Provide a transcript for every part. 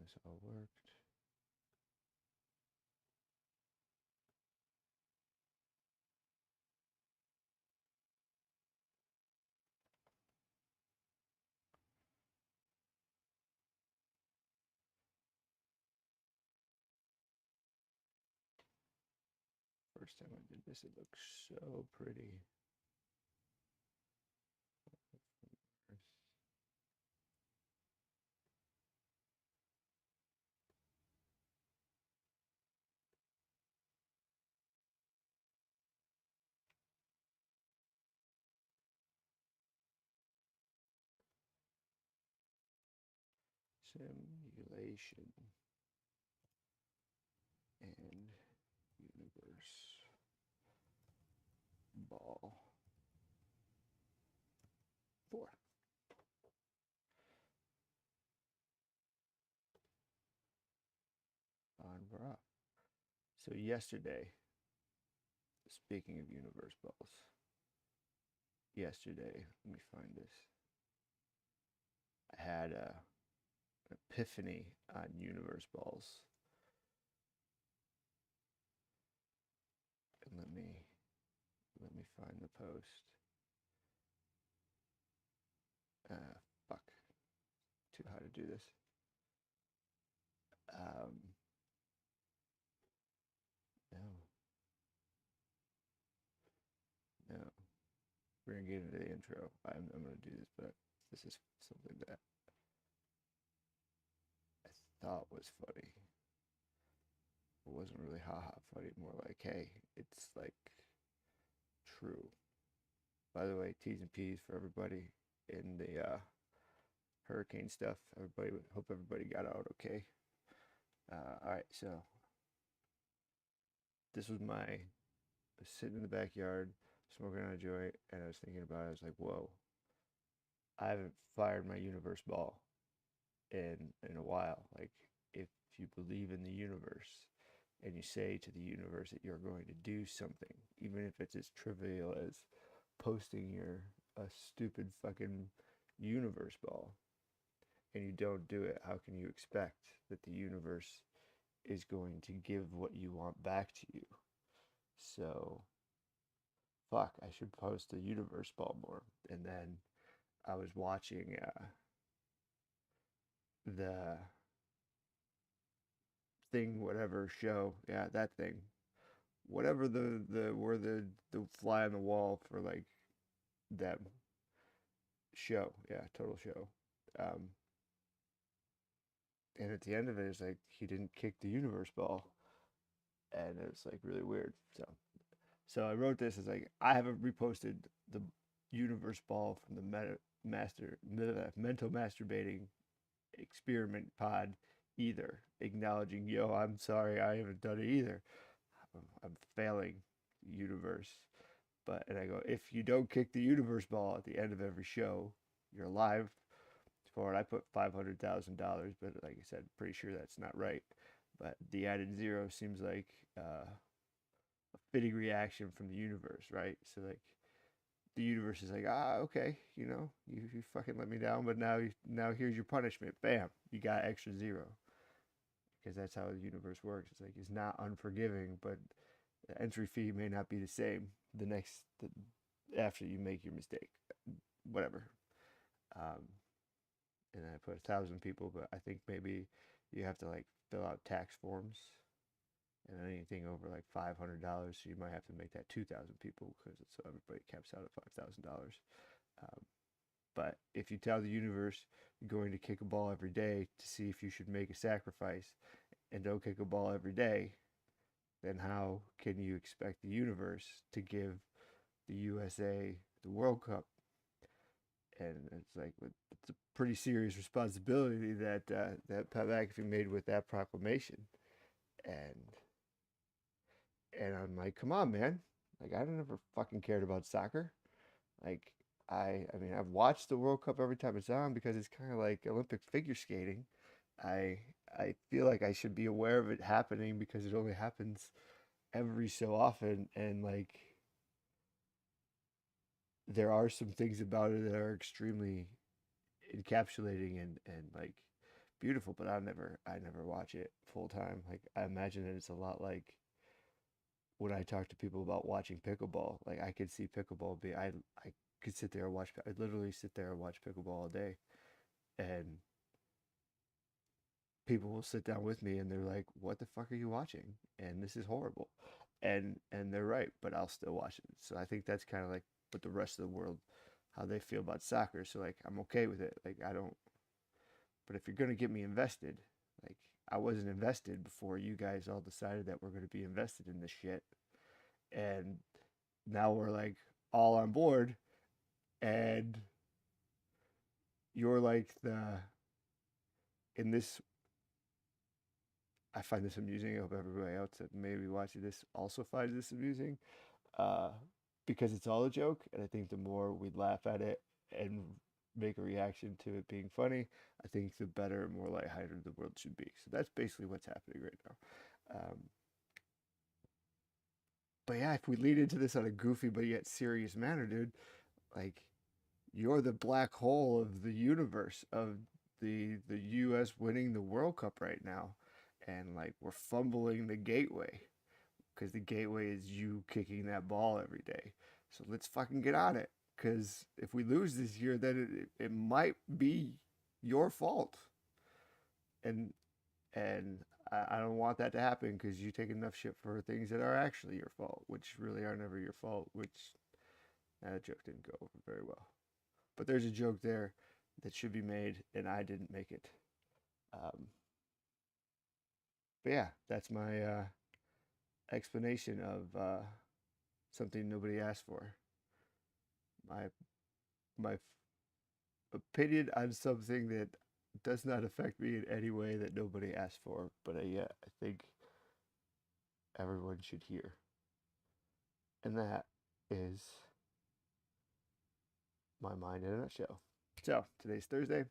this all worked. First time I did this, it looked so pretty. Simulation and universe ball 4. On we're off. So yesterday, speaking of universe balls, yesterday, let me find this. I had an epiphany on universe balls. And let me find the post. Fuck. Too hard to do this. No. No. We're gonna get into the intro. I'm gonna do this, but this is something that I thought was funny. It wasn't really haha funny, more like, hey, it's like true. By the way, T's and P's for everybody in the hurricane stuff. Everybody, hope everybody got out okay. All right, so this was I was sitting in the backyard smoking on a joint, and I was thinking about it. I was like, whoa, I haven't fired my universe ball in a while. Like, if you believe in the universe and you say to the universe that you're going to do something, even if it's as trivial as posting a stupid fucking universe ball, and you don't do it, how can you expect that the universe is going to give what you want back to you? So, fuck, I should post a universe ball more. And then I was watching the thing, whatever show, yeah, that thing, whatever the where the fly on the wall for like them show, yeah, total show. Um, and at the end of it, it's like he didn't kick the universe ball, and it was like really weird. So I wrote this as like I haven't reposted the universe ball from the mental masturbating experiment pod either, acknowledging, yo, I'm sorry, I haven't done it either. I'm failing universe. But, and I go, if you don't kick the universe ball at the end of every show, you're alive for it. I put $500,000, but like I said, pretty sure that's not right. But the added zero seems like a fitting reaction from the universe, right? So like the universe is like, okay, you fucking let me down, but now here's your punishment. Bam, you got extra zero. Because that's how the universe works. It's like it's not unforgiving, but the entry fee may not be the same after you make your mistake. Whatever. Um, and I put 1,000 people, but I think maybe you have to like fill out tax forms and anything over like $500, so you might have to make that 2,000 people because so everybody caps out at $5,000. Um, but if you tell the universe you're going to kick a ball every day to see if you should make a sacrifice and don't kick a ball every day, then how can you expect the universe to give the USA the World Cup? And it's like it's a pretty serious responsibility that that McAfee made with that proclamation, and I'm like, come on, man! Like I never fucking cared about soccer. Like I mean, I've watched the World Cup every time it's on because it's kind of like Olympic figure skating. I I feel like I should be aware of it happening because it only happens every so often, and like there are some things about it that are extremely encapsulating and like beautiful, but I never watch it full time. Like I imagine that it's a lot like when I talk to people about watching pickleball. Like I could see pickleball be I could sit there and watch. I literally sit there and watch pickleball all day, and people will sit down with me and they're like, "What the fuck are you watching?" And this is horrible, and they're right, but I'll still watch it. So I think that's kind of like what the rest of the world, how they feel about soccer. So like I'm okay with it. Like I don't. But if you're gonna get me invested, like I wasn't invested before you guys all decided that we're gonna be invested in this shit, and now we're like all on board, and you're like the in this. I find this amusing. I hope everybody else that may be watching this also finds this amusing, uh, because it's all a joke, and I think the more we laugh at it and make a reaction to it being funny, I think the better and more lighthearted the world should be. So that's basically what's happening right now. But yeah, if we lead into this on a goofy but yet serious manner, dude, like you're the black hole of the universe of the U.S. winning the World Cup right now, and like we're fumbling the gateway because the gateway is you kicking that ball every day. So let's fucking get on it. Because if we lose this year, then it might be your fault, and and I don't want that to happen because you take enough shit for things that are actually your fault, which really are never your fault. Which that joke didn't go over very well, but there's a joke there that should be made, and I didn't make it. Um, but yeah, that's my explanation of something nobody asked for. My my opinion on something that does not affect me in any way that nobody asked for, but yeah, I think everyone should hear. And that is my mind in a nutshell. So today's Thursday.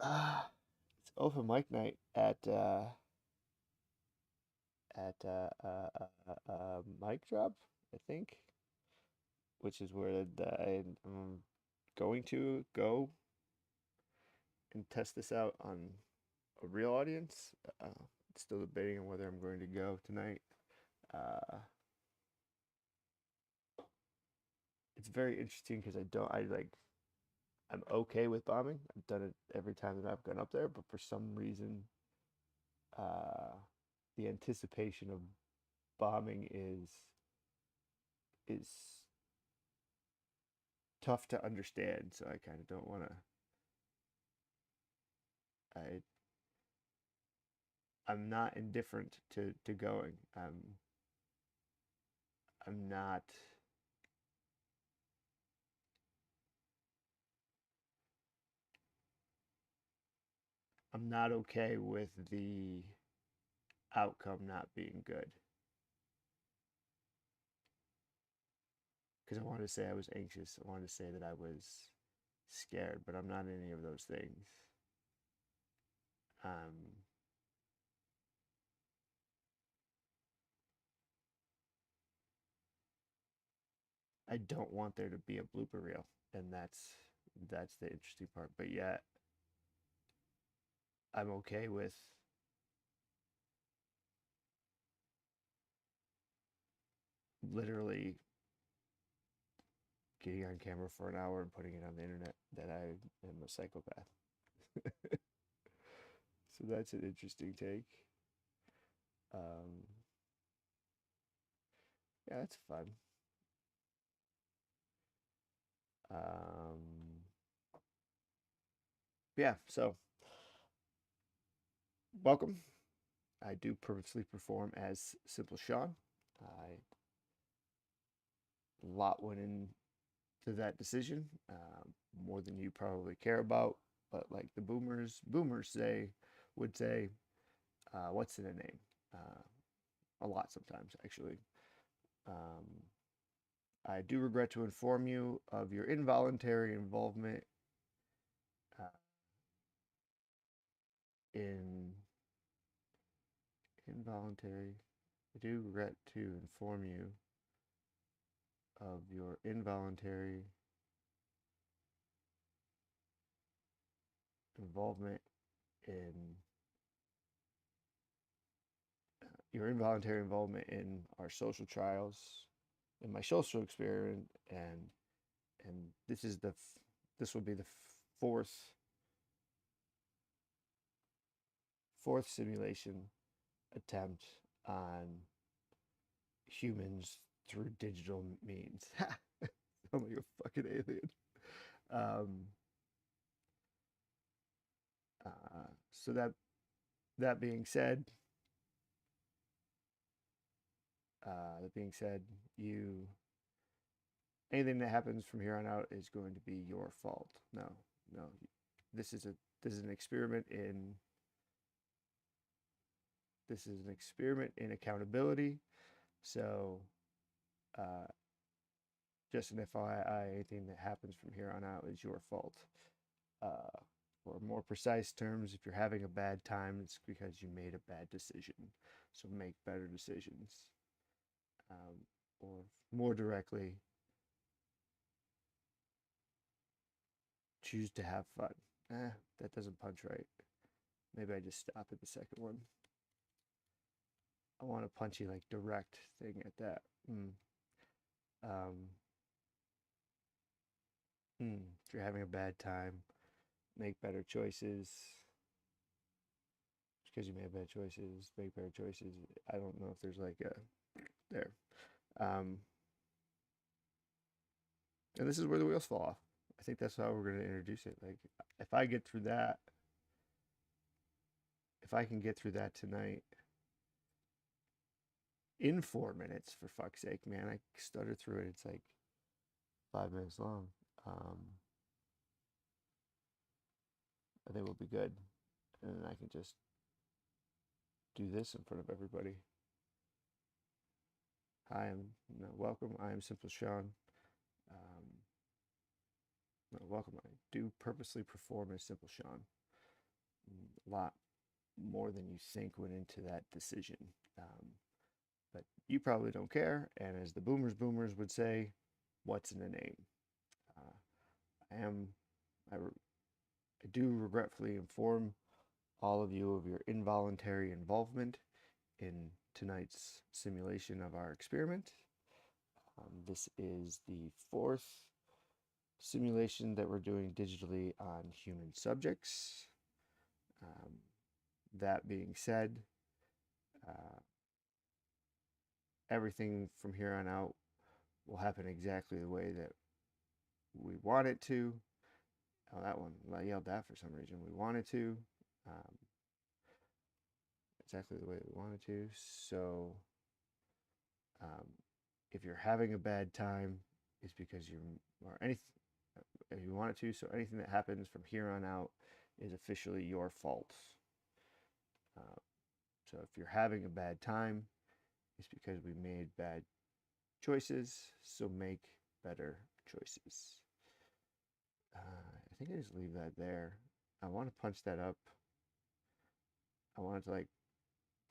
It's open mic night at Mic Drop, I think, which is where I'm going to go and test this out on a real audience. Still debating on whether I'm going to go tonight. Uh, it's very interesting because I'm okay with bombing. I've done it every time that I've gone up there, but for some reason, uh, the anticipation of bombing is tough to understand. So I kind of don't want to. I I'm not indifferent to going. I'm not. I'm not okay with the outcome not being good because I wanted to say I was anxious. I wanted to say that I was scared, but I'm not any of those things. Um, I don't want there to be a blooper reel, and that's the interesting part. But yet, I'm okay with literally getting on camera for an hour and putting it on the internet that I am a psychopath. So that's an interesting take. Um, yeah, that's fun. Um, yeah, so welcome. I do purposely perform as Simple Sean. I A lot went into that decision, more than you probably care about. But like the boomers would say, what's in a name? A lot sometimes, actually. Um, I do regret to inform you of your involuntary involvement uh, in involuntary. I do regret to inform you of your involuntary involvement in your involuntary involvement in our social trials, in my social experiment, and this will be the fourth simulation attempt on humans through digital means. I'm like a fucking alien. Um, so that being said, that being said, you anything that happens from here on out is going to be your fault. No, no, this is an experiment in this is an experiment in accountability. So, uh, just an FYI, anything that happens from here on out is your fault. Uh, or more precise terms, if you're having a bad time, it's because you made a bad decision. So make better decisions. Or more directly, choose to have fun. That doesn't punch right. Maybe I just stop at the second one. I want a punchy, like, direct thing at that. Um, if you're having a bad time, make better choices. Because you made bad choices, make better choices. I don't know if there's like a there. Um, and this is where the wheels fall off. I think that's how we're going to introduce it. Like, if I get through that, if I can get through that tonight in 4 minutes, for fuck's sake, man, I stuttered through it. It's like 5 minutes long. I think we'll be good. And then I can just do this in front of everybody. Hi, welcome. I am Simple Sean. Welcome. I do purposely perform as Simple Sean. A lot more than you think went into that decision. But you probably don't care. And as the boomers would say, what's in a name? I do regretfully inform all of you of your involuntary involvement in tonight's simulation of our experiment. This is the fourth simulation that we're doing digitally on human subjects. That being said, everything from here on out will happen exactly the way that we want it to. Oh, that one, I yelled that for some reason. We wanted to. Exactly the way we wanted to. So, if you're having a bad time, it's because or anything, if you wanted to. So anything that happens from here on out is officially your fault. So if you're having a bad time, it's because we made bad choices. So make better choices. I think I just leave that there. I want to punch that up. I wanted to, like,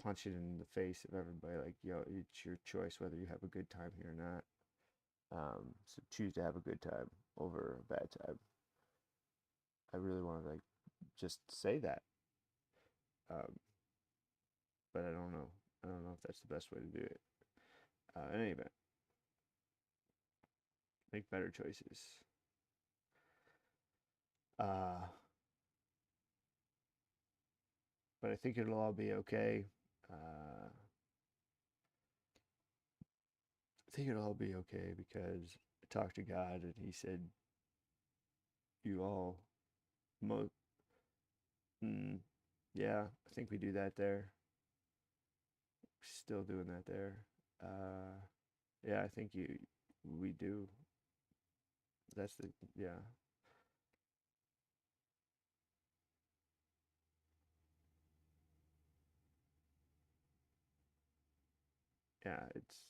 punch it in the face of everybody, like, yo, it's your choice whether you have a good time here or not. So choose to have a good time over a bad time. I really want to, like, just say that. But I don't know. I don't know if that's the best way to do it. In any event, make better choices. But I think it'll all be okay. I think it'll all be okay because I talked to God and He said, "You all, yeah, I think we do that there. Still doing that there. Yeah, I think we do. That's the yeah." Yeah, it's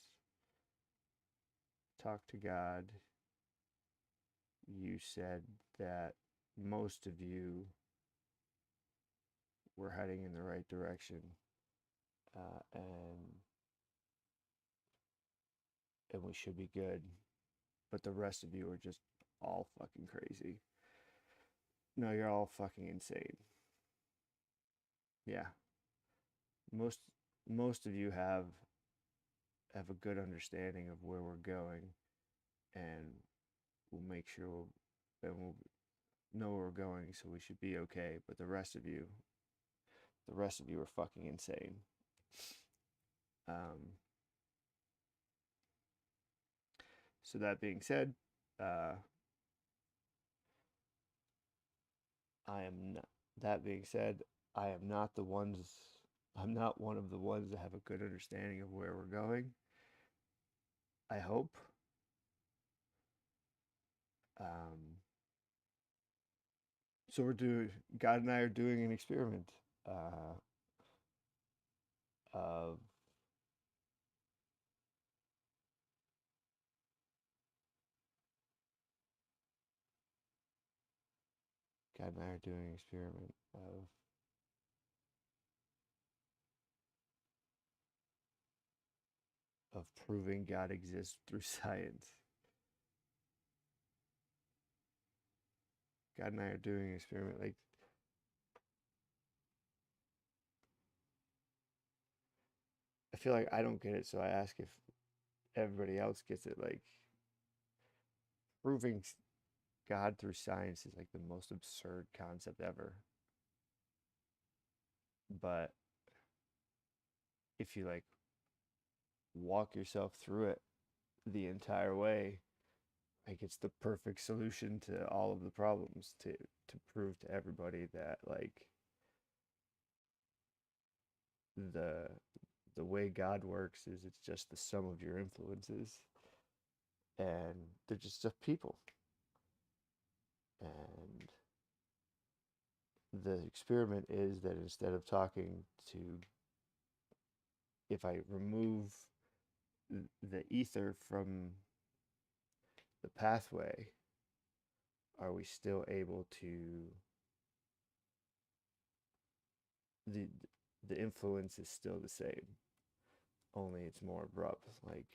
talk to God. You said that most of you were heading in the right direction, and we should be good, but the rest of you are just all fucking crazy. No, you're all fucking insane. yeah, most most of you have a good understanding of where we're going, and we'll make sure we'll know where we're going, so we should be okay. But the rest of you are fucking insane. Um, so that being said, uh, I am not. That being said, I am not the ones. I'm not one of the ones that have a good understanding of where we're going. I hope. Um, so we're doing. God and I are doing an experiment of God and I are doing an experiment of proving God exists through science. God and I are doing an experiment. Like, I feel like I don't get it, so I ask if everybody else gets it. Like, proving God through science is like the most absurd concept ever. But if you like walk yourself through it the entire way, like it's the perfect solution to all of the problems to prove to everybody that like the the way God works is it's just the sum of your influences, and they're just people. And the experiment is that instead of talking to, if I remove the ether from the pathway, are we still able to, the the influence is still the same, only it's more abrupt. Like,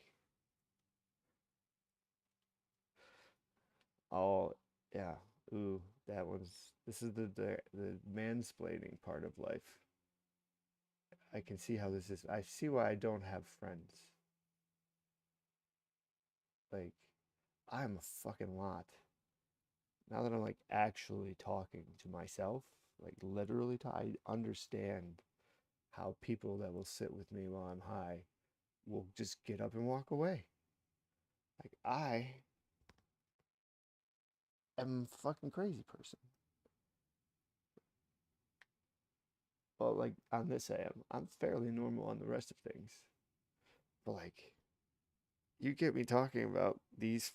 all, yeah, ooh, that one's, this is the mansplaining part of life. I can see how this is. I see why I don't have friends. Like, I'm a fucking lot. Now that I'm like actually talking to myself, like literally, I understand how people that will sit with me while I'm high will just get up and walk away. Like, I am a fucking crazy person. Well, like on this I am. I'm fairly normal on the rest of things. But like, you get me talking about this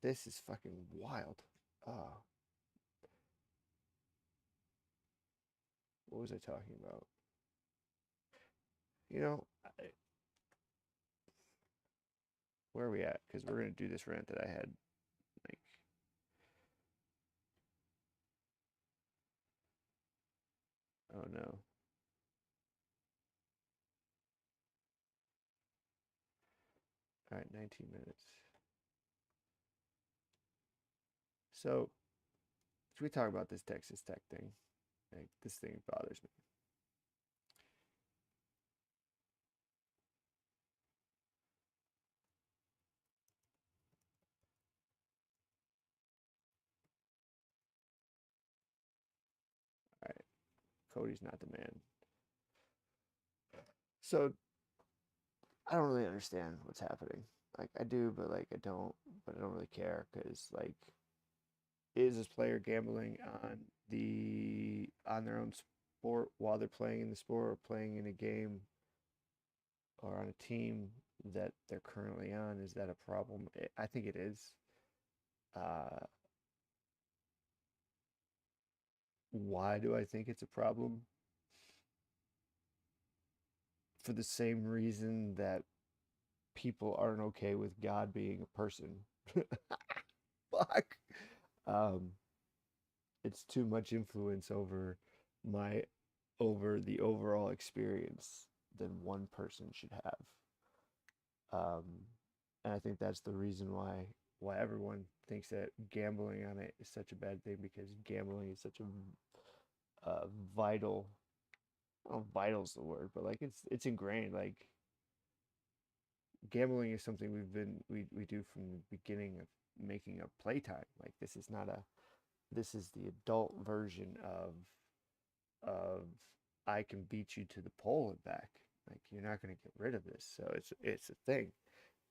this is fucking wild. Uh, what was I talking about? You know, where are we at? Because we're gonna do this rant that I had. Like, oh no. All right, 19 minutes. So, should we talk about this Texas Tech thing? Like, this thing bothers me. All right, Cody's not the man. So, I don't really understand what's happening. Like, I do, but like I don't. But I don't really care because like, is this player gambling on their own sport while they're playing in the sport or playing in a game or on a team that they're currently on? Is that a problem? I think it is. Uh, why do I think it's a problem? For the same reason that people aren't okay with God being a person. Fuck. Um, it's too much influence my the overall experience than one person should have. Um, and I think that's the reason why everyone thinks that gambling on it is such a bad thing, because gambling is such a vital. I don't know if vital's the word, but like it's ingrained. Like gambling is something we do from the beginning of making a playtime. Like this is the adult version of I can beat you to the pole and back. Like you're not going to get rid of this. So it's a thing.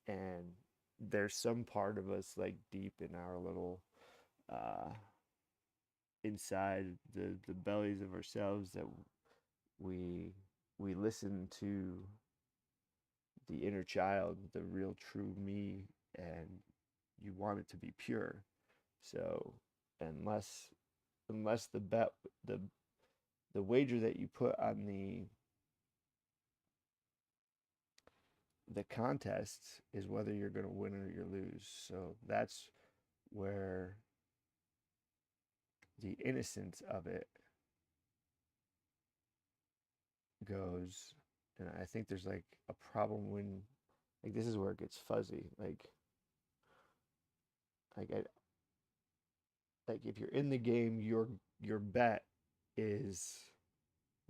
And there's some part of us like deep in our little uh inside the bellies of ourselves that we we listen to the inner child, the real true me, and you want it to be pure. So unless unless the bet the wager that you put on the contest is whether you're going to win or you lose. So that's where the innocence of it goes. And I think there's like a problem when like this is where it gets fuzzy. Like I, like if you're in the game, your bet is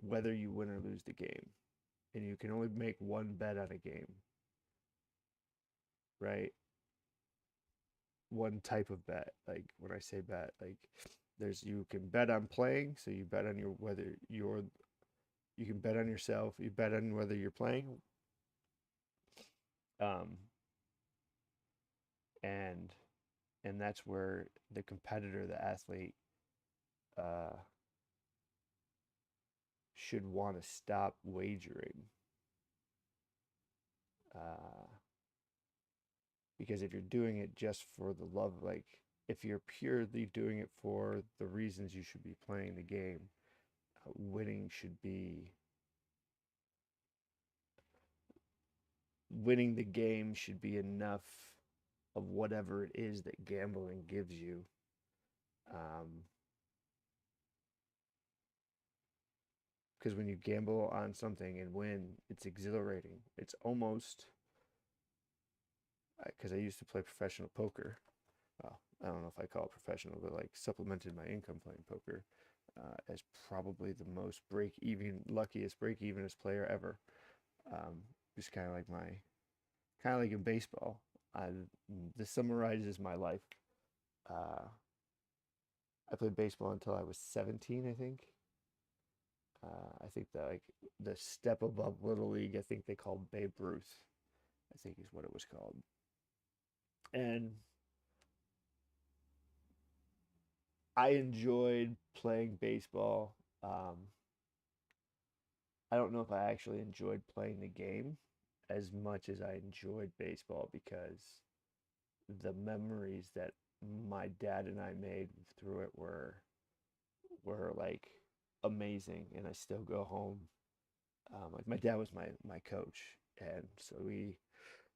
whether you win or lose the game. And you can only make one bet on a game, right? One type of bet. Like when I say bet, like there's you can bet on playing, so you bet on your whether you're you can bet on yourself, you bet on whether you're playing. Um and and that's where the competitor, the athlete, uh should want to stop wagering. Uh because if you're doing it just for the love, like if you're purely doing it for the reasons you should be playing the game, winning should be winning the game should be enough of whatever it is that gambling gives you. Um, because when you gamble on something and win, it's exhilarating. It's almost because I used to play professional poker. Well, I don't know if I call it professional, but like supplemented my income playing poker as probably the most break even, luckiest break evenest player ever. Just kind of like kind of like in baseball. I, this summarizes my life. Uh, I played baseball until I was 17, I think. I think that like the step above Little League, I think they called Babe Ruth, I think is what it was called. And I enjoyed playing baseball. I don't know if I actually enjoyed playing the game as much as I enjoyed baseball because the memories that my dad and I made through it were like amazing, and I still go home. Like my dad was my coach, and so we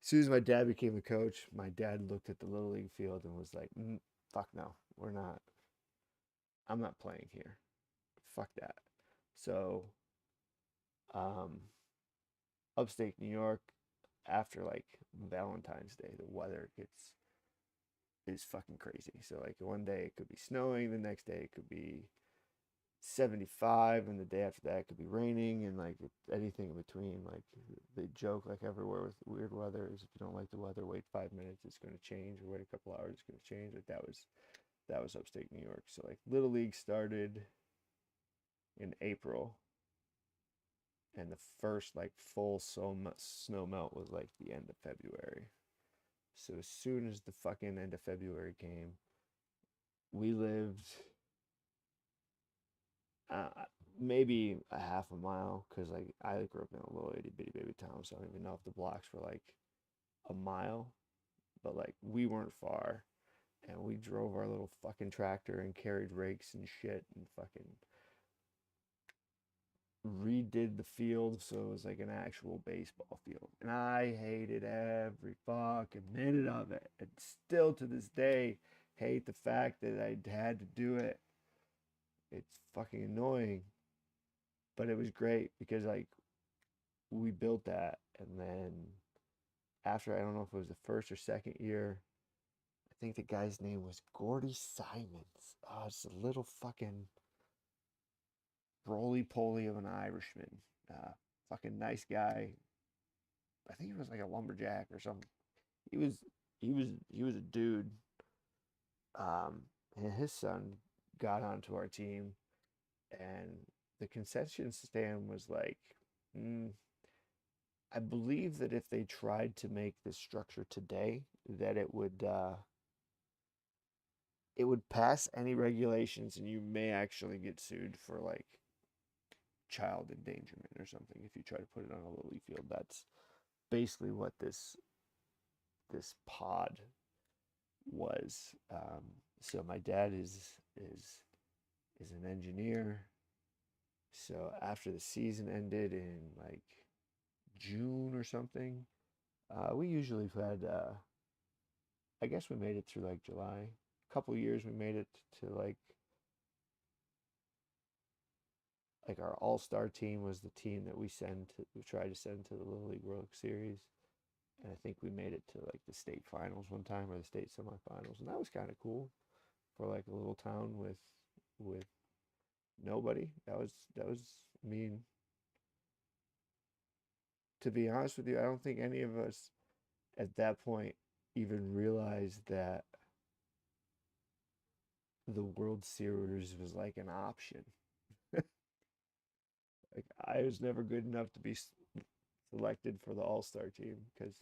as soon as my dad became a coach, my dad looked at the little league field and was like, "Fuck no, we're not. I'm not playing here. Fuck that." So, um, upstate New York, after like Valentine's Day, the weather gets is fucking crazy. So like one day it could be snowing, the next day it could be 75, and the day after that it could be raining, and like anything in between. Like they joke like everywhere with weird weather is if you don't like the weather, wait 5 minutes, it's going to change, or wait a couple hours, it's going to change. Like that was upstate New York. So like Little League started in April, and the first like full snow melt was like the end of February. So as soon as the fucking end of February came, we lived uh, maybe a half a mile, because like I grew up in a little itty bitty baby town, so I don't even know if the blocks were like a mile, but like we weren't far, and we drove our little fucking tractor and carried rakes and shit and fucking redid the field so it was like an actual baseball field. And I hated every fucking minute of it. And still to this day hate the fact that I had to do it. It's fucking annoying. But it was great because like we built that, and then after, I don't know if it was the first or second year, I think the guy's name was Gordy Simons. Oh, it's a little fucking roly poly of an Irishman. Uh, Fucking nice guy. I think he was like a lumberjack or something. He was he was a dude. And his son got onto our team, and the concession stand was like, mm, I believe that if they tried to make this structure today, that it would pass any regulations, and you may actually get sued for like child endangerment or something if you try to put it on a lily field. That's basically what this pod was. So my dad is an engineer. So after the season ended in like June or something, we usually had. I guess we made it through like July. A couple years we made it to like our all-star team was the team that we tried to send to the Little League World Series, and I think we made it to like the state finals one time or the state semifinals, and that was kind of cool for like a little town with nobody. That was. I mean, to be honest with you, I don't think any of us at that point even realized that the World Series was like an option. Like I was never good enough to be selected for the All-Star team because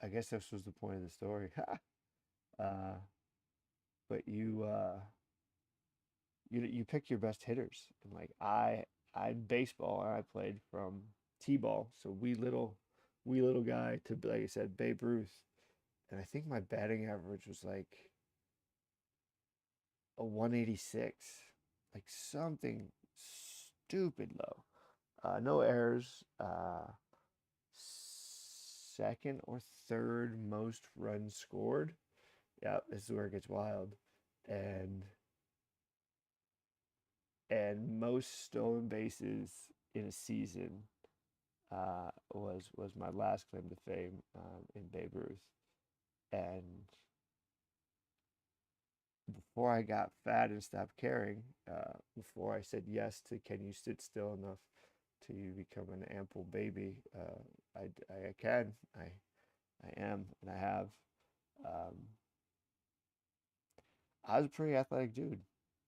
I guess this was the point of the story. uh, but you pick your best hitters, and like I baseball and I played from T-ball, so wee little guy to like I said Babe Ruth, and I think my batting average was like a 186, like something stupid low. No errors. Second or third most runs scored. Yeah, this is where it gets wild. And most stolen bases in a season was my last claim to fame in Babe Ruth. And before I got fat and stopped caring, before I said yes to can you sit still enough to become an ample baby, I can, I am, and I have. Um, I was a pretty athletic dude,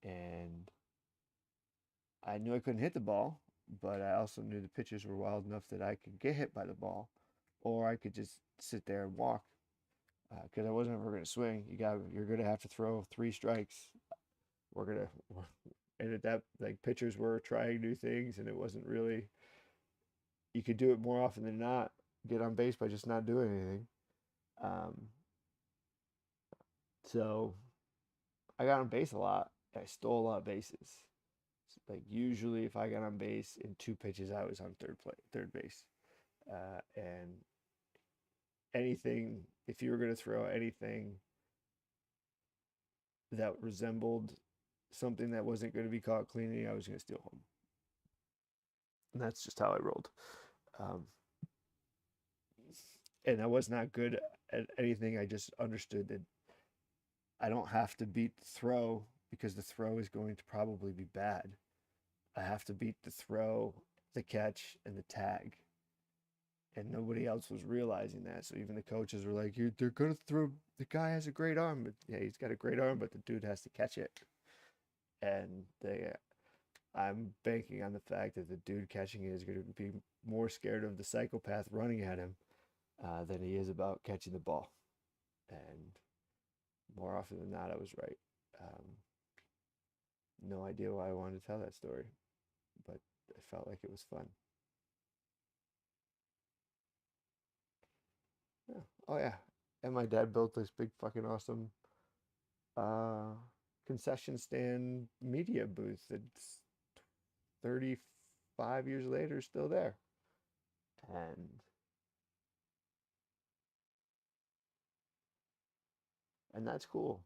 and I knew I couldn't hit the ball, but I also knew the pitches were wild enough that I could get hit by the ball, or I could just sit there and walk because I wasn't ever going to swing. You're going to have to throw 3 strikes. We're gonna, and at that like pitchers were trying new things, and it wasn't really. You could do it more often than not. Get on base by just not doing anything. Um, so I got on base a lot. I stole a lot of bases. Like usually, if I got on base in 2 pitches, I was on third base. And anything, if you were going to throw anything that resembled something that wasn't going to be caught cleaning, I was going to steal home. And that's just how I rolled. Um, and I was not good at anything. I just understood that I don't have to beat the throw because the throw is going to probably be bad. I have to beat the throw, the catch, and the tag. And nobody else was realizing that. So even the coaches were like, they're going to throw, the guy has a great arm. But yeah, he's got a great arm, but the dude has to catch it. And I'm banking on the fact that the dude catching it is going to be more scared of the psychopath running at him than he is about catching the ball. And more often than not, I was right. Um, no idea why I wanted to tell that story, but I felt like it was fun. Yeah. Oh yeah. And my dad built this big fucking awesome uh, concession stand media booth that's 35 years later still there. And that's cool.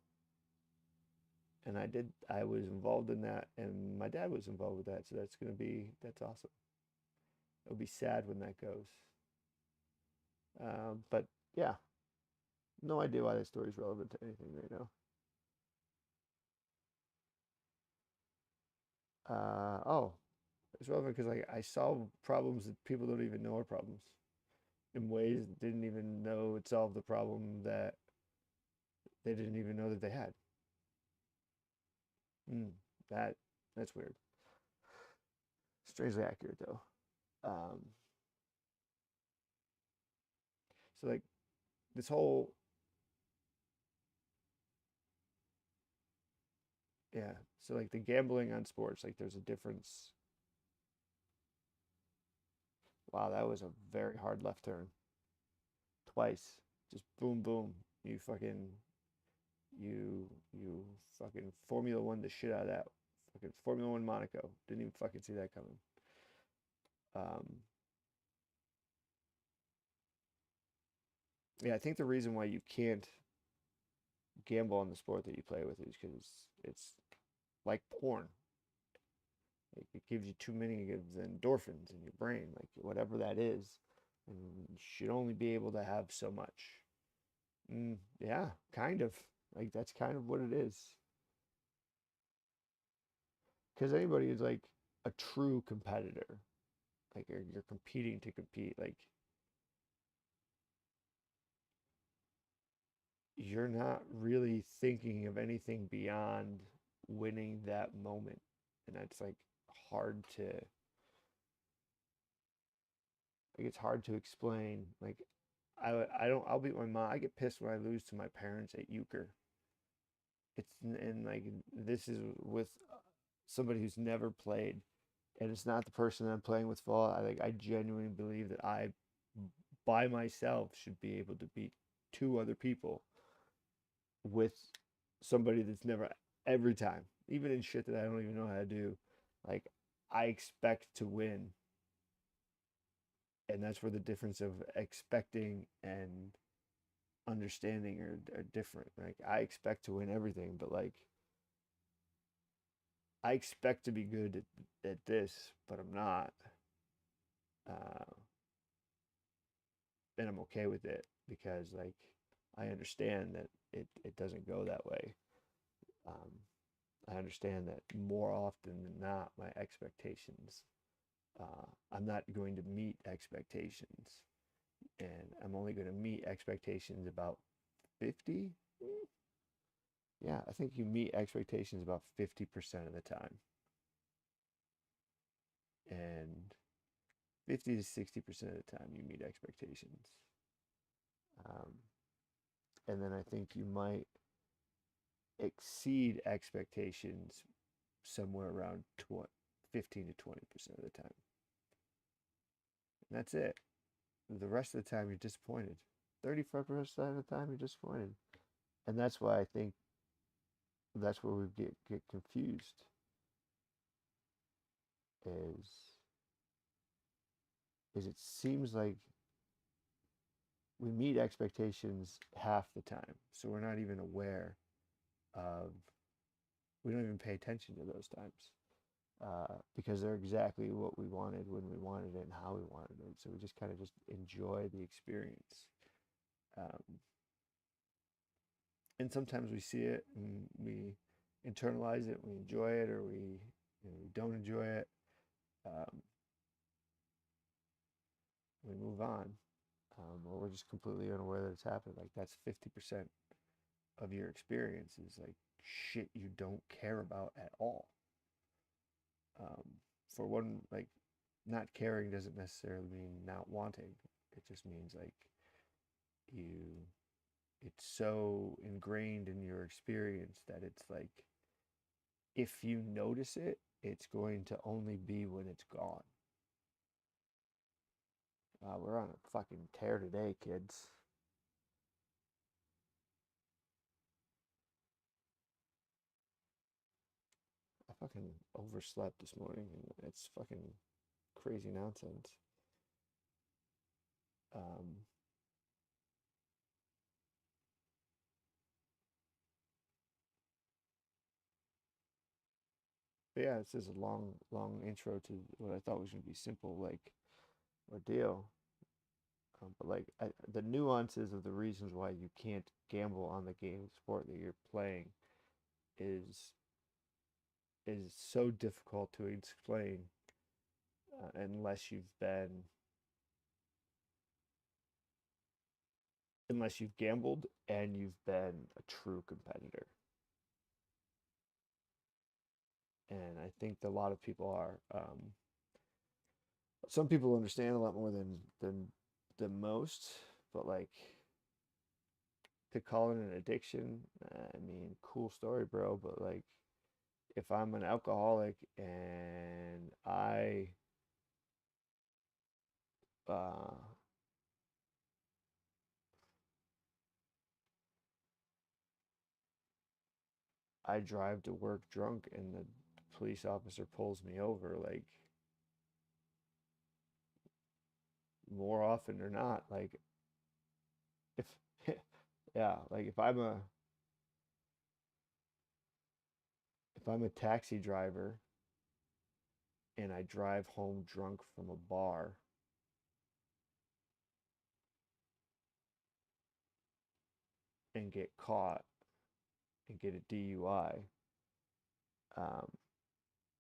And I was involved in that, and my dad was involved with that, so that's awesome. It'll be sad when that goes. But Yeah, no idea why that story is relevant to anything right now. Oh, it's relevant because like I solve problems that people don't even know are problems in ways that didn't even know it solved the problem that they didn't even know that they had. Mm, that that's weird. Strangely accurate though. Um, so like this whole yeah. So like the gambling on sports, like there's a difference. Wow, that was a very hard left turn. Twice, just boom, boom. You fucking you fucking Formula One the shit out of that. Fucking Formula One Monaco. Didn't even fucking see that coming. Um, yeah, I think the reason why you can't gamble on the sport that you play with is because it's like porn. Like it gives you too many of the endorphins in your brain, like whatever that is, and you should only be able to have so much. Yeah, kind of. Like that's kind of what it is. Because anybody who's like a true competitor, like you're competing to compete, like you're not really thinking of anything beyond winning that moment, and that's like hard to like it's hard to explain. Like I don't I'll beat my mom. I get pissed when I lose to my parents at euchre. It's and like this is with somebody who's never played, and it's not the person that I'm playing with fault. I genuinely believe that I by myself should be able to beat two other people with somebody that's never every time, even in shit that I don't even know how to do. Like I expect to win, and that's where the difference of expecting and understanding are different. Like I expect to win everything, but like I expect to be good at this, but I'm not. Uh, and I'm okay with it because like I understand that it doesn't go that way. Um, I understand that more often than not, my expectations, I'm not going to meet expectations, and I'm only going to meet expectations about 50. Yeah, I think you meet expectations about 50% of the time, and 50 to 60% of the time you meet expectations. Um, and then I think you might exceed expectations somewhere around 15 to 20% of the time. And that's it. The rest of the time you're disappointed. 35% of the time you're disappointed. And that's why I think that's where we get confused is is it seems like we meet expectations half the time. So we're not even aware of we don't even pay attention to those times. Because they're exactly what we wanted when we wanted it and how we wanted it. So we just kind of just enjoy the experience. Um, and sometimes we see it and we internalize it, we enjoy it, or we don't enjoy it. Um, we move on, or we're just completely unaware that it's happened. Like that's 50% of your experience is like shit you don't care about at all. Um, for one, like not caring doesn't necessarily mean not wanting. It just means like you, it's so ingrained in your experience that it's like if you notice it, it's going to only be when it's gone. We're on a fucking tear today, kids. I fucking overslept this morning, and it's fucking crazy nonsense. Um, but yeah, this is a long, long intro to what I thought was going to be simple, like ordeal. But like the nuances of the reasons why you can't gamble on the game sport that you're playing is so difficult to explain unless you've gambled and you've been a true competitor. And I think that a lot of people are. Some people understand a lot more than most, but like to call it an addiction, I mean, cool story, bro. But like, if I'm an alcoholic and uh, I drive to work drunk and the police officer pulls me over, like more often or not, like if yeah, like if I'm a taxi driver and I drive home drunk from a bar and get caught and get a DUI, um,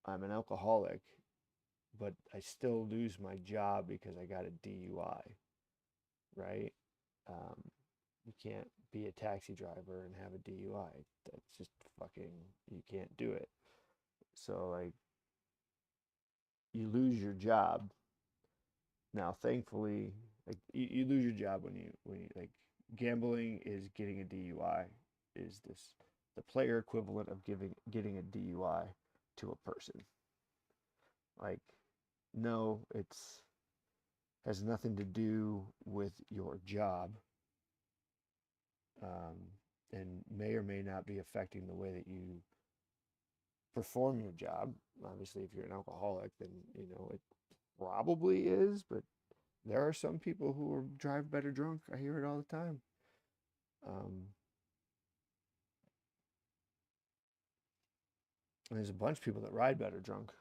I'm an alcoholic, but I still lose my job because I got a DUI, right? Um, you can't be a taxi driver and have a DUI. That's just fucking, you can't do it. So like you lose your job. Now, thankfully, like you lose your job when you like gambling is getting a DUI is this the player equivalent of getting a DUI to a person. Like no, it's has nothing to do with your job, um, and may or may not be affecting the way that you perform your job. Obviously, if you're an alcoholic, then you know it probably is, but there are some people who drive better drunk. I hear it all the time. Um, and there's a bunch of people that ride better drunk,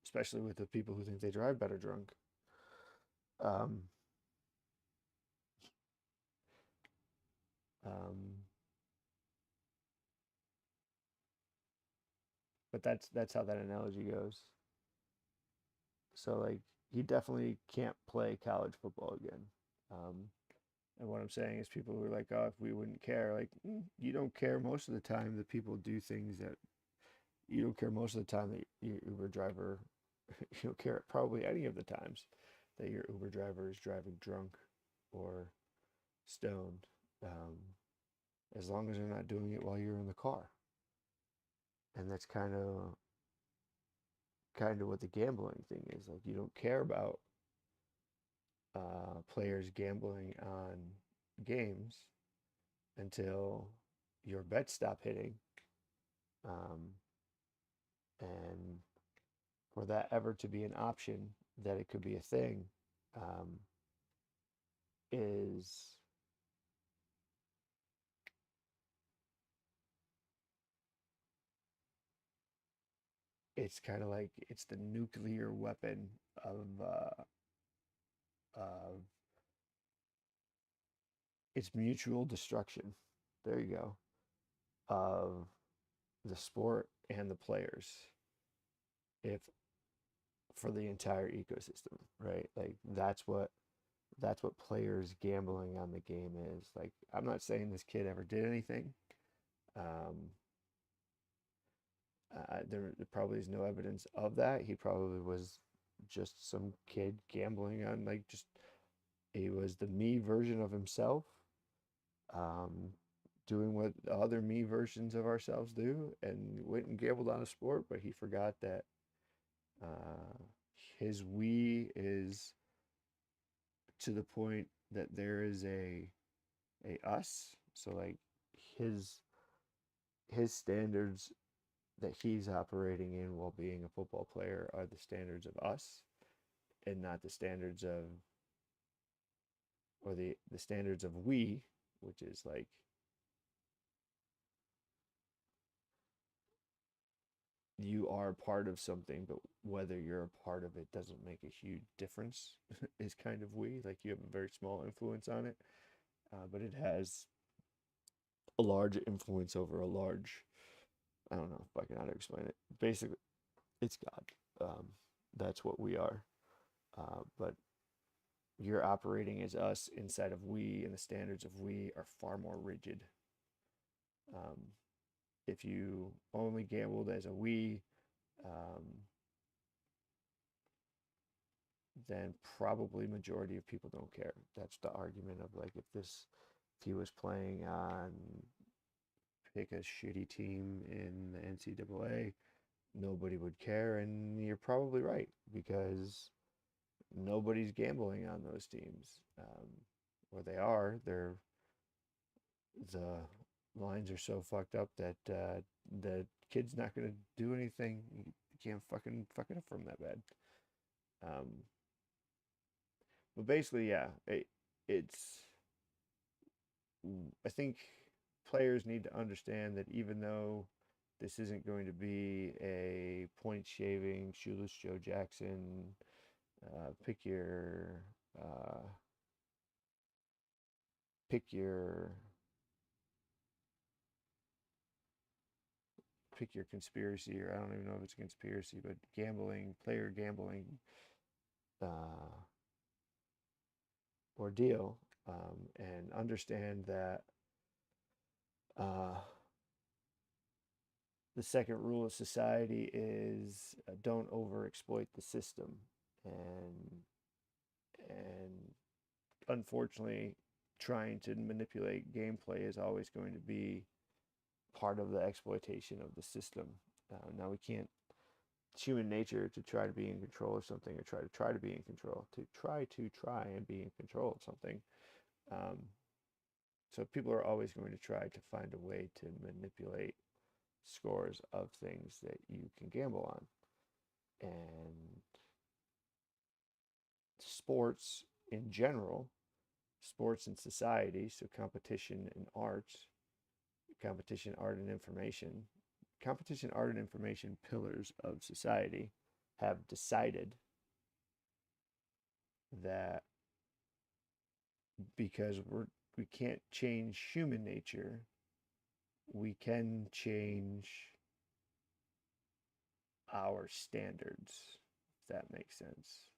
especially with the people who think they drive better drunk. Um, um, but that's how that analogy goes. So like he definitely can't play college football again. Um, and what I'm saying is people who are like, oh, if we wouldn't care, like you don't care most of the time that people do things that you don't care most of the time that your Uber driver, you don't care probably any of the times that your Uber driver is driving drunk or stoned, as long as they're not doing it while you're in the car. And that's kind of what the gambling thing is. Like you don't care about players gambling on games until your bets stop hitting, um, and for that ever to be an option, that it could be a thing, um, is it's kind of like it's the nuclear weapon of it's mutual destruction. There you go. Of the sport and the players, if for the entire ecosystem, right? Like that's what players gambling on the game is. Like I'm not saying this kid ever did anything. Um, there probably is no evidence of that. He probably was just some kid gambling on like just he was the me version of himself, um, doing what the other me versions of ourselves do, and went and gambled on a sport, but he forgot that uh, his we is to the point that there is a us. So like his his standards that he's operating in while being a football player are the standards of us and not the standards of or the standards of we, which is like you are part of something, but whether you're a part of it doesn't make a huge difference is kind of we. Like you have a very small influence on it, but it has a large influence over a large. I don't know if I can how to explain it. Basically, it's God. That's what we are. But you're operating as us inside of we, and the standards of we are far more rigid. Um, if you only gambled as a we, um, then probably majority of people don't care. That's the argument of like if he was playing on pick a shitty team in the NCAA, nobody would care, and you're probably right because nobody's gambling on those teams, or they are. The lines are so fucked up that the kid's not gonna do anything. You can't fuck it up from that bad. Um, but basically, yeah, it's. I think players need to understand that even though this isn't going to be a point shaving shoeless Joe Jackson, pick your uh, pick your pick your conspiracy, or I don't even know if it's a conspiracy, but gambling, player gambling uh, ordeal, and understand that uh, the second rule of society is don't over exploit the system, and and unfortunately, trying to manipulate gameplay is always going to be part of the exploitation of the system. Now we can't. It's human nature to try to be in control of something, or try to be in control, to try and be in control of something. Um, so people are always going to try to find a way to manipulate scores of things that you can gamble on. And sports in general, sports and society, so competition and arts, competition, art, and information, competition, art, and information pillars of society have decided that because we can't change human nature, we can change our standards, if that makes sense.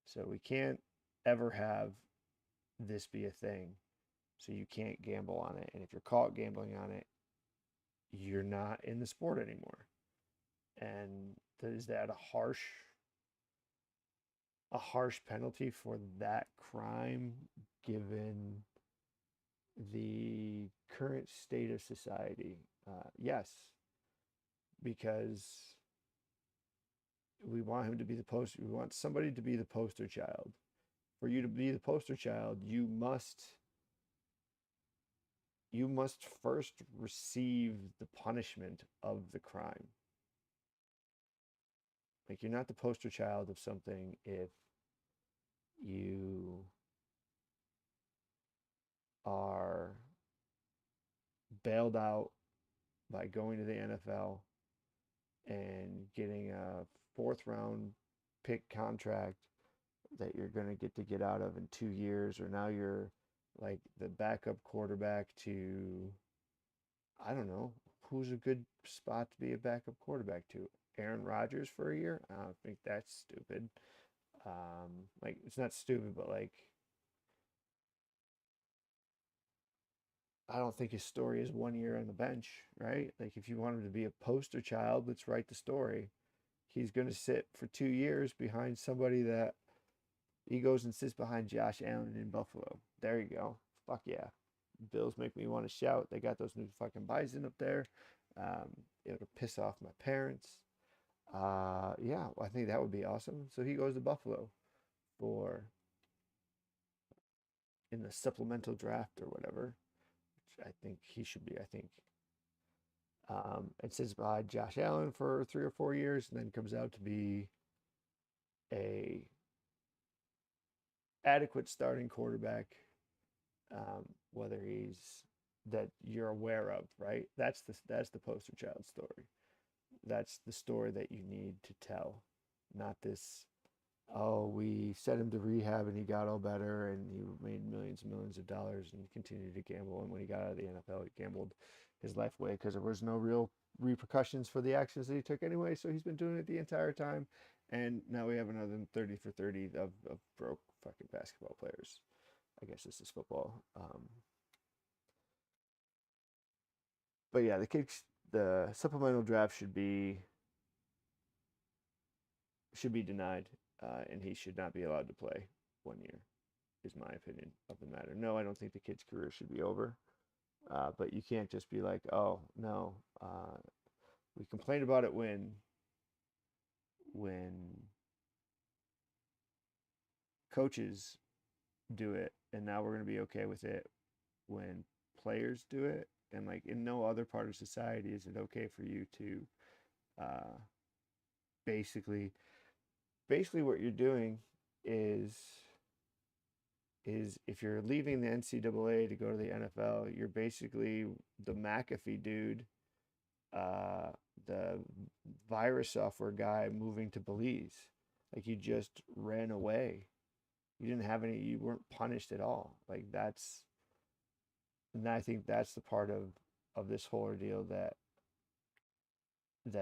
So we can't ever have this be a thing. So you can't gamble on it. And if you're caught gambling on it, you're not in the sport anymore. And is that a harsh penalty for that crime given the current state of society? Yes, because we want him to be the poster. We want somebody to be the poster child. For you to be the poster child, you must first receive the punishment of the crime. Like you're not the poster child of something if you are bailed out by going to the NFL and getting a fourth round pick contract that you're going to get out of in 2 years, or now you're like the backup quarterback to, I don't know, who's a good spot to be a backup quarterback to? Aaron Rodgers for a year? I don't think that's stupid. Like it's not stupid, but like I don't think his story is 1 year on the bench, right? Like if you want him to be a poster child, let's write the story. He's going to sit for 2 years behind somebody that he goes and sits behind Josh Allen in Buffalo. There you go. Fuck yeah. Bills make me want to shout. They got those new fucking bison up there. It'll piss off my parents. Yeah, I think that would be awesome. So he goes to Buffalo for in the supplemental draft or whatever. Which I think he should be. I think it sits behind Josh Allen for 3 or 4 years, and then comes out to be a adequate starting quarterback, whether he's that you're aware of, right? That's the poster child story. that's the story that you need to tell, not this, oh, we sent him to rehab and he got all better and he made millions and millions of dollars and continued to gamble. And when he got out of the NFL, he gambled his life away because there was no real repercussions for the actions that he took anyway. So he's been doing it the entire time. And now we have another 30 for 30 of broke fucking basketball players. I guess this is football. But yeah, the supplemental draft should be denied, and he should not be allowed to play 1 year. Is my opinion of the matter. No, I don't think the kid's career should be over, but you can't just be like, oh no, we complained about it when coaches do it, and now we're gonna be okay with it when players do it, and like in no other part of society is it okay for you to uh, basically what you're doing is if you're leaving the NCAA to go to the NFL, you're basically the McAfee dude, uh, the virus software guy moving to Belize. Like you just ran away. You didn't have any. You weren't punished at all. Like that's, and I think that's the part of this whole ordeal that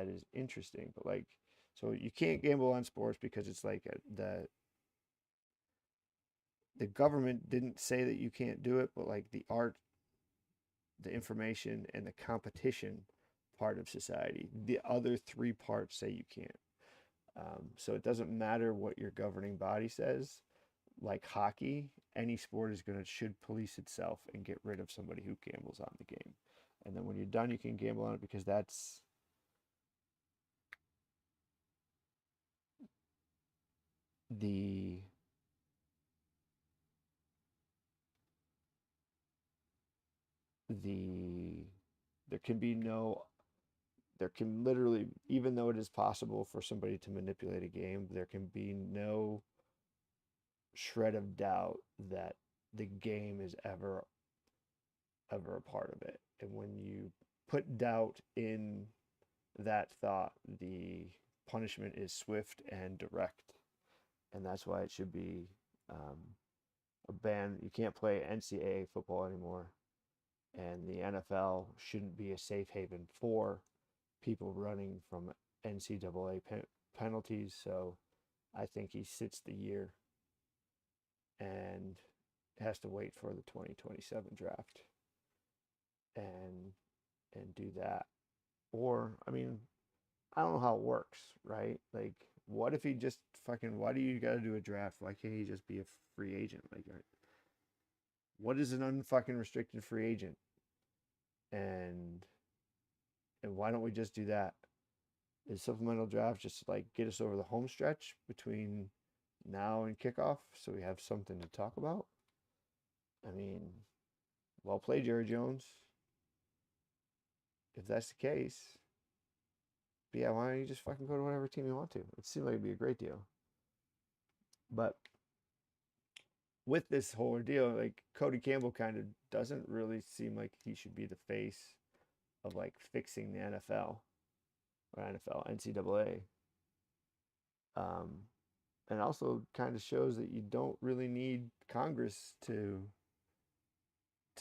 is interesting. But like, so you can't gamble on sports because it's like the government didn't say that you can't do it, but like the art, the information, and the competition part of society, the other three parts say you can't. So it doesn't matter what your governing body says. Like hockey, any sport is should police itself and get rid of somebody who gambles on the game. And then when you're done, you can gamble on it because that's the the there can be no there can literally, even though it is possible for somebody to manipulate a game, there can be no shred of doubt that the game is ever a part of it. And when you put doubt in that thought, the punishment is swift and direct. And that's why it should be a ban. You can't play NCAA football anymore. And the NFL shouldn't be a safe haven for people running from NCAA penalties. So I think he sits the year and has to wait for the 2027 draft and do that. Or I mean, I don't know how it works, right? Like, what if he just fucking? Why do you got to do a draft? Why can't he just be a free agent? Like, what is an unfucking restricted free agent? And why don't we just do that? Is supplemental draft just like get us over the home stretch between now and kickoff so we have something to talk about? I mean, well played, Jerry Jones. If that's the case, but yeah, why don't you just fucking go to whatever team you want to? It seemed like it'd be a great deal. But with this whole ordeal, like Cody Campbell kind of doesn't really seem like he should be the face of like fixing the NFL or NCAA. Um, and also kind of shows that you don't really need Congress to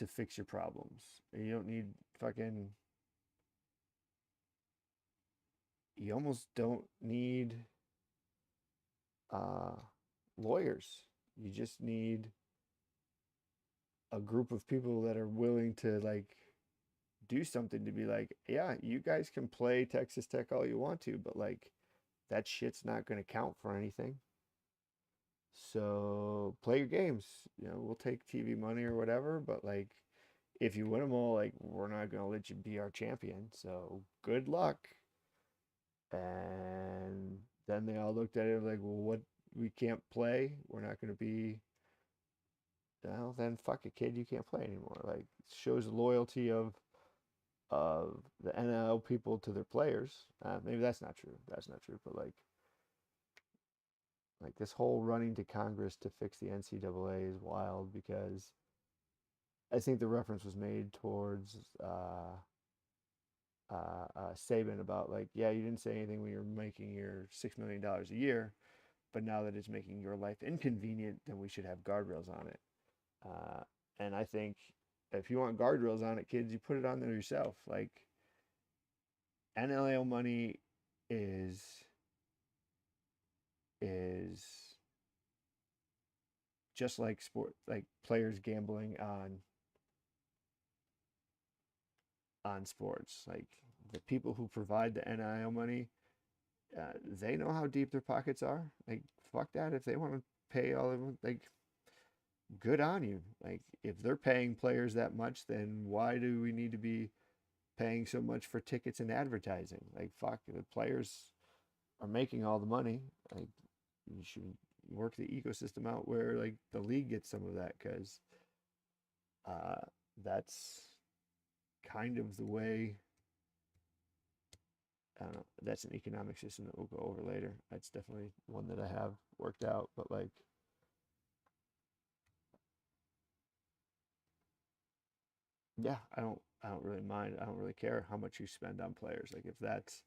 fix your problems. And you don't need fucking. You almost don't need uh, lawyers. You just need a group of people that are willing to like do something to be like, yeah, you guys can play Texas Tech all you want to, but like that shit's not going to count for anything. So play your games. We'll take TV money or whatever, but like if you win them all, like we're not going to let you be our champion. So good luck. And then they all looked at it like, well, what? We can't play. We're not going to be. Well, then fuck it, kid. You can't play anymore. Like shows the loyalty of the NL people to their players. Maybe that's not true. That's not true. But like this whole running to Congress to fix the NCAA is wild because I think the reference was made towards Saban about like, yeah, you didn't say anything when you're making your $6 million a year, but now that it's making your life inconvenient, then we should have guardrails on it. Uh, and I think if you want guardrails on it, kids, you put it on there yourself. Like NIL money is just like sport, like players gambling on sports. Like the people who provide the NIL money, they know how deep their pockets are. Like fuck that. If they want to pay all of them, like good on you. Like if they're paying players that much, then why do we need to be paying so much for tickets and advertising? Like fuck, the players are making all the money. Like you should work the ecosystem out where like the league gets some of that because uh, that's kind of the way. I don't know. That's an economic system that we'll go over later. That's definitely one that I have worked out. But like, yeah, I don't really mind. I don't really care how much you spend on players. Like if that's,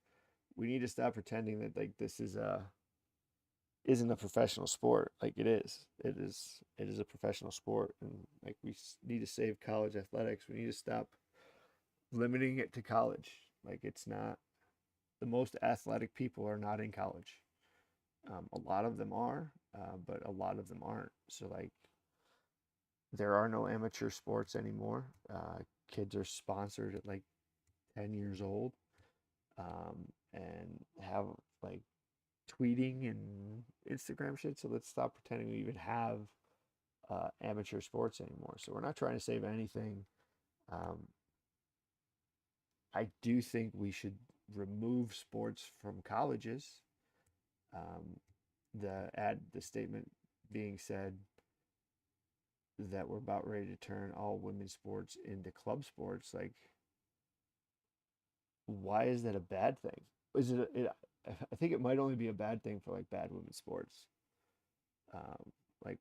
we need to stop pretending that like this is a isn't a professional sport. Like it is. It is a professional sport, and like we need to save college athletics. We need to stop limiting it to college. Like it's not, the most athletic people are not in college. A lot of them are, but a lot of them aren't. So like there are no amateur sports anymore. Kids are sponsored at like 10 years old, and have like tweeting and Instagram shit. So let's stop pretending we even have amateur sports anymore. So we're not trying to save anything. Um, I do think we should remove sports from colleges. Um, the statement being said that we're about ready to turn all women's sports into club sports. Like, why is that a bad thing? Is it? I think it might only be a bad thing for like bad women's sports. Like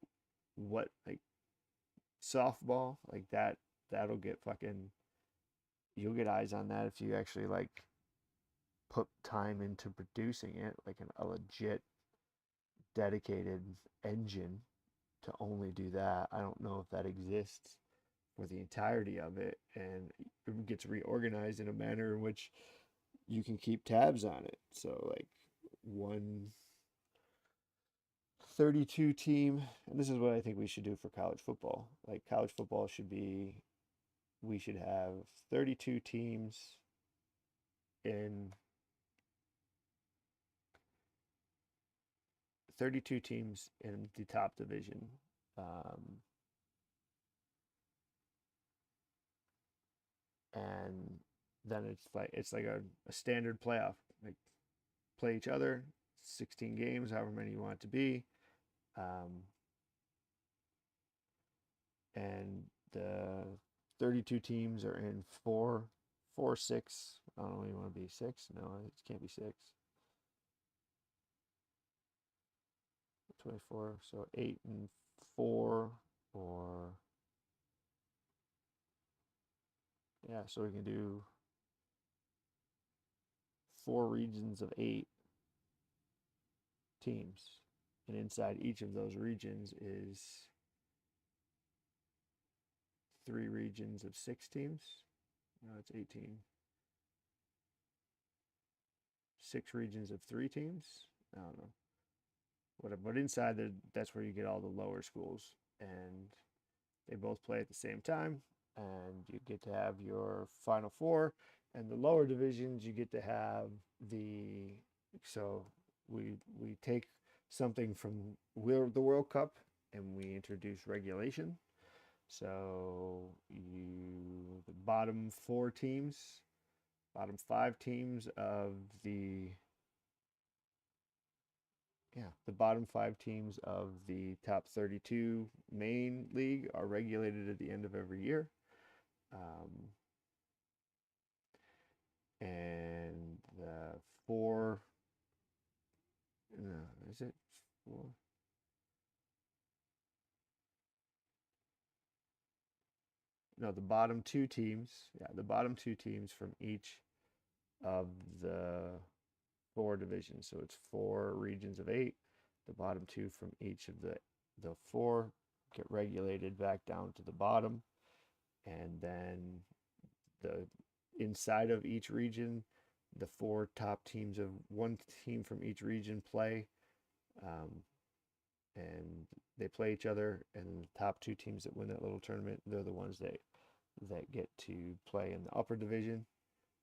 what, like softball, like that. That'll get fucking. You'll get eyes on that if you actually like put time into producing it, like a legit dedicated engine to only do that. I don't know if that exists for the entirety of it, and it gets reorganized in a manner in which you can keep tabs on it. So like one 32 team, and this is what I think we should do for college football. Like college football should be, we should have 32 teams in 32 teams in the top division. Um, and then it's like a standard playoff. Like play each other, 16 games, however many you want it to be. Um, and the 32 teams are in four, six. I don't know, you want to be six? No, it can't be six. 24, so 8 and 4, or yeah, so we can do 4 regions of 8 teams. And inside each of those regions is 3 regions of 6 teams. No, it's 18. 6 regions of 3 teams. I don't know. Whatever. But inside that's where you get all the lower schools, and they both play at the same time, and you get to have your Final Four. And the lower divisions, you get to have the, so we take something from the World Cup and we introduce regulation. So the bottom 5 teams of the bottom 5 teams of the top 32 main league are regulated at the end of every year. Um, and the four, no, is it four? No, the bottom 2 teams, yeah, the bottom 2 teams from each of the 4 divisions. So it's 4 regions of 8. The bottom 2 from each of the 4 get regulated back down to the bottom, and then the inside of each region, the 4 top teams of one team from each region play, um, and they play each other, and the top 2 teams that win that little tournament, they're the ones that get to play in the upper division.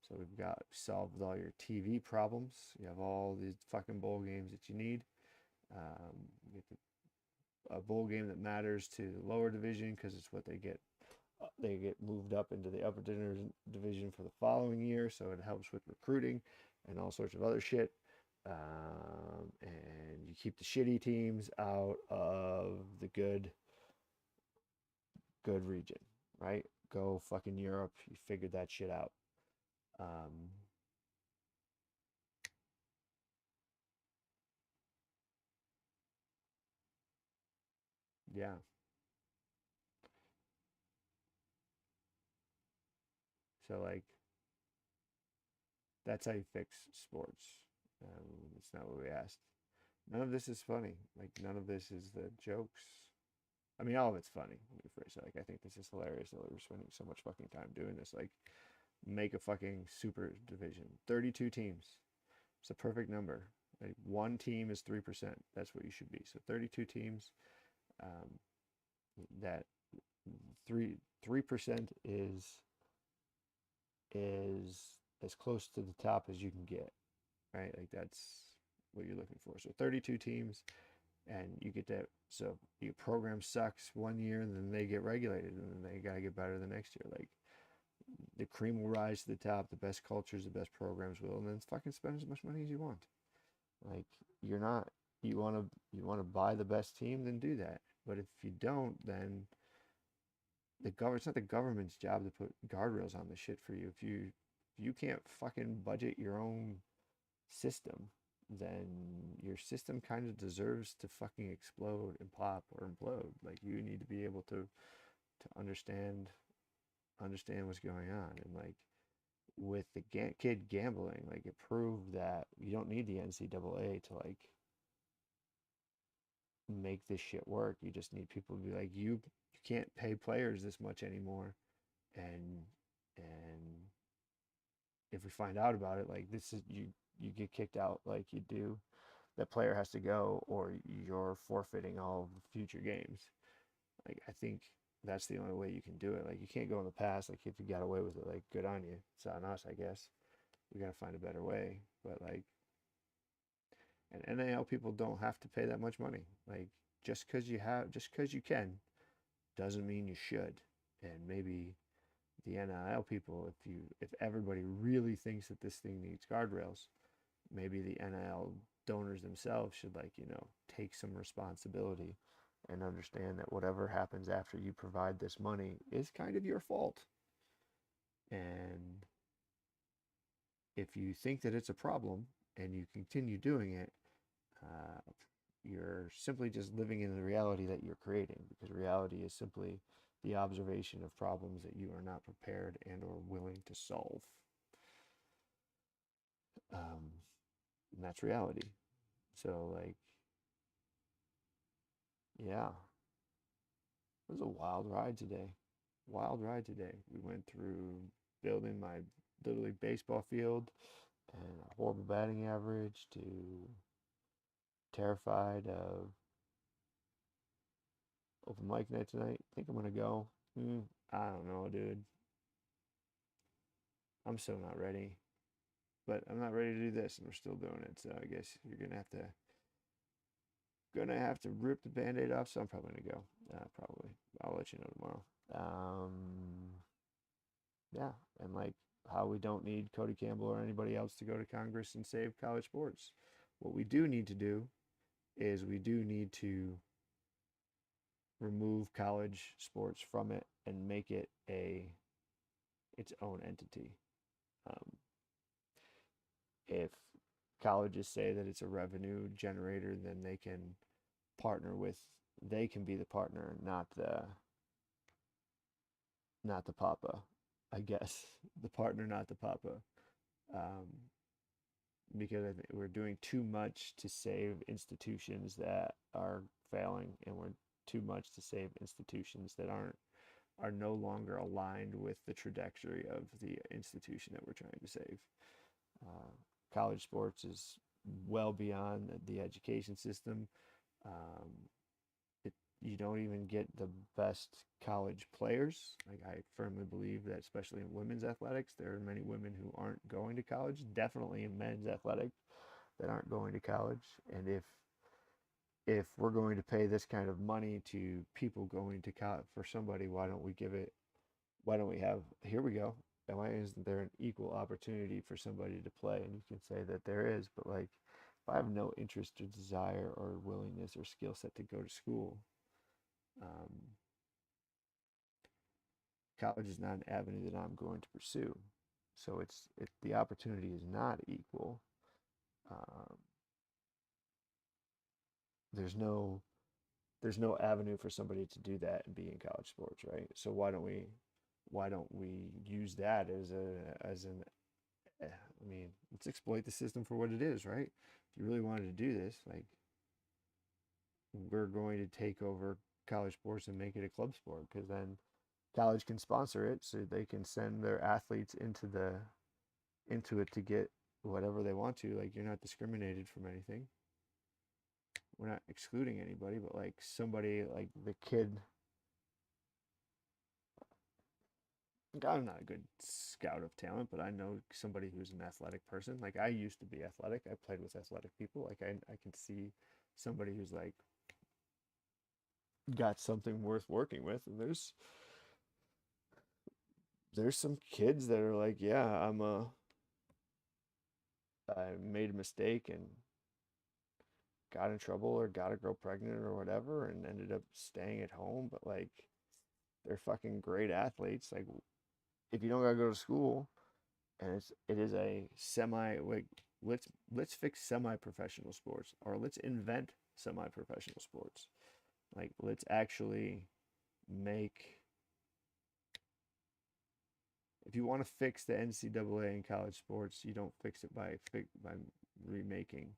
So we've got solved all your TV problems. You have all these fucking bowl games that you need. You get a bowl game that matters to the lower division because it's what they get. They get moved up into the upper division for the following year, so it helps with recruiting and all sorts of other shit. And you keep the shitty teams out of the good region, right? Go fucking Europe. You figured that shit out. Yeah. So like that's how you fix sports. It's not what we asked. None of this is funny. Like none of this is the jokes. I mean, all of it's funny. Let me phrase it. Like I think this is hilarious that we're spending so much fucking time doing this. Like make a fucking super division. 32 teams. It's a perfect number. Like one team is 3%. That's what you should be. So 32 teams. That 3% is as close to the top as you can get, right? Like that's what you're looking for. So 32 teams, and you get that. So your program sucks one year, and then they get regulated, and then they gotta get better the next year. Like the cream will rise to the top. The best cultures, the best programs will, and then fucking spend as much money as you want. Like you're not. You want to buy the best team, then do that. But if you don't, then it's not the government's job to put guardrails on the shit for you. If you can't fucking budget your own system, then your system kind of deserves to fucking explode and pop or implode. Like you need to be able to understand what's going on. And like with the kid gambling, like it proved that you don't need the NCAA to like make this shit work. You just need people to be like, you can't pay players this much anymore, and and if we find out about it, like this is you get kicked out, like you do. That player has to go, or you're forfeiting all the future games. Like I think that's the only way you can do it. Like you can't go in the past. Like if you got away with it, like good on you. It's on us, I guess. We gotta find a better way. But like, and NAL people don't have to pay that much money. Like just because you can, doesn't mean you should. And maybe the NIL people, if everybody really thinks that this thing needs guardrails, maybe the NIL donors themselves should take some responsibility and understand that whatever happens after you provide this money is kind of your fault. And if you think that it's a problem and you continue doing it, you're simply just living in the reality that you're creating, because reality is simply the observation of problems that you are not prepared and or willing to solve. And that's reality. So like, yeah, it was a wild ride today. Wild ride today. We went through building my Little League baseball field and a horrible batting average to terrified of open mic night tonight. Think I'm gonna go. I don't know, dude. I'm still not ready. But I'm not ready to do this, and we're still doing it. So I guess you're gonna have to rip the band-aid off. So I'm probably gonna go. Probably. I'll let you know tomorrow. Yeah, and like how we don't need Cody Campbell or anybody else to go to Congress and save college sports. What we do need to do is we do need to remove college sports from it and make it its own entity. If colleges say that it's a revenue generator, then they can be the partner, not the papa, I guess. The partner, not the papa. um, because I think we're doing too much to save institutions that are failing, and we're too much to save institutions that are no longer aligned with the trajectory of the institution that we're trying to save. Uh, College sports is well beyond the education system. Um, you don't even get the best college players. Like, I firmly believe that, especially in women's athletics, there are many women who aren't going to college. Definitely in men's athletics that aren't going to college. And if we're going to pay this kind of money to people going to college for somebody, why don't we give it? Why don't we have? Here we go. Why isn't there an equal opportunity for somebody to play? And you can say that there is, but like, if I have no interest or desire or willingness or skill set to go to school, um, college is not an avenue that I'm going to pursue. So the opportunity is not equal. Um, there's no there's no avenue for somebody to do that and be in college sports, right? So why don't we use that as an I mean, let's exploit the system for what it is, right? If you really wanted to do this, like, we're going to take over college sports and make it a club sport, because then college can sponsor it, so they can send their athletes into it to get whatever they want to. Like, you're not discriminated from anything. We're not excluding anybody, but like, somebody like the kid. I'm not a good scout of talent, but I know somebody who's an athletic person. Like, I used to be athletic. I played with athletic people. Like, I can see somebody who's like got something worth working with. And there's some kids that are like, yeah, I made a mistake and got in trouble or got a girl pregnant or whatever and ended up staying at home, but like, they're fucking great athletes. Like, if you don't gotta go to school, and it is a semi, like, let's fix semi-professional sports, or let's invent semi-professional sports. Like, let's actually make, if you want to fix the NCAA in college sports, you don't fix it by remaking,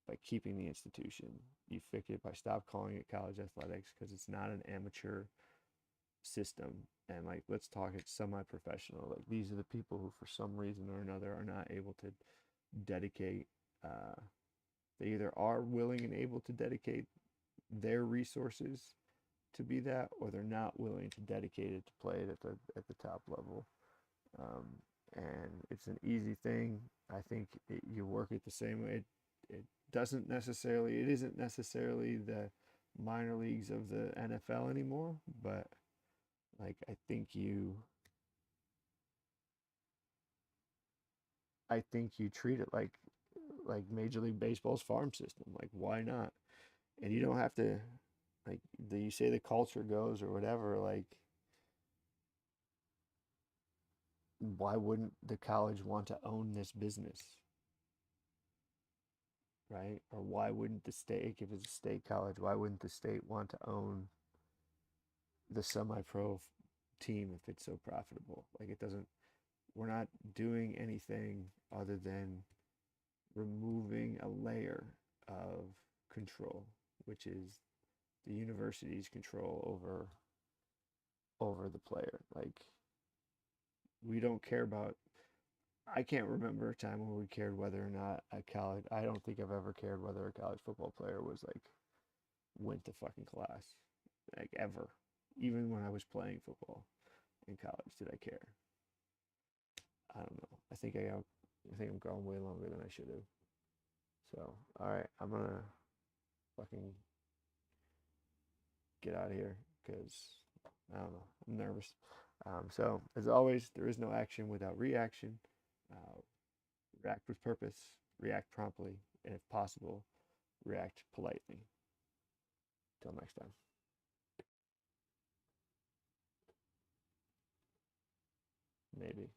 by keeping the institution. You fix it by stop calling it college athletics, because it's not an amateur system. And like, let's talk it semi-professional. Like, these are the people who for some reason or another are not able to dedicate, they either are willing and able to dedicate their resources to be that, or they're not willing to dedicate it to play it at the top level. um, and it's an easy thing. I think you work it the same way. It isn't necessarily the minor leagues of the NFL anymore, but like, I think you treat it like Major League Baseball's farm system. Like, why not? And you don't have to, like, you say the culture goes or whatever. Like, why wouldn't the college want to own this business, right? Or why wouldn't the state, if it's a state college, why wouldn't the state want to own the semi-pro team if it's so profitable? Like, it doesn't. We're not doing anything other than removing a layer of control, which is the university's control over the player. Like, we don't care about. I can't remember a time when we cared whether or not a college. I don't think I've ever cared whether a college football player was like went to fucking class, like, ever. Even when I was playing football in college, did I care? I don't know. I think I'm going way longer than I should have. So, all right, I'm gonna fucking get out of here because I don't know. I'm nervous. So, as always, there is no action without reaction. Uh, React with purpose, react promptly, and if possible, react politely. Till next time. Maybe.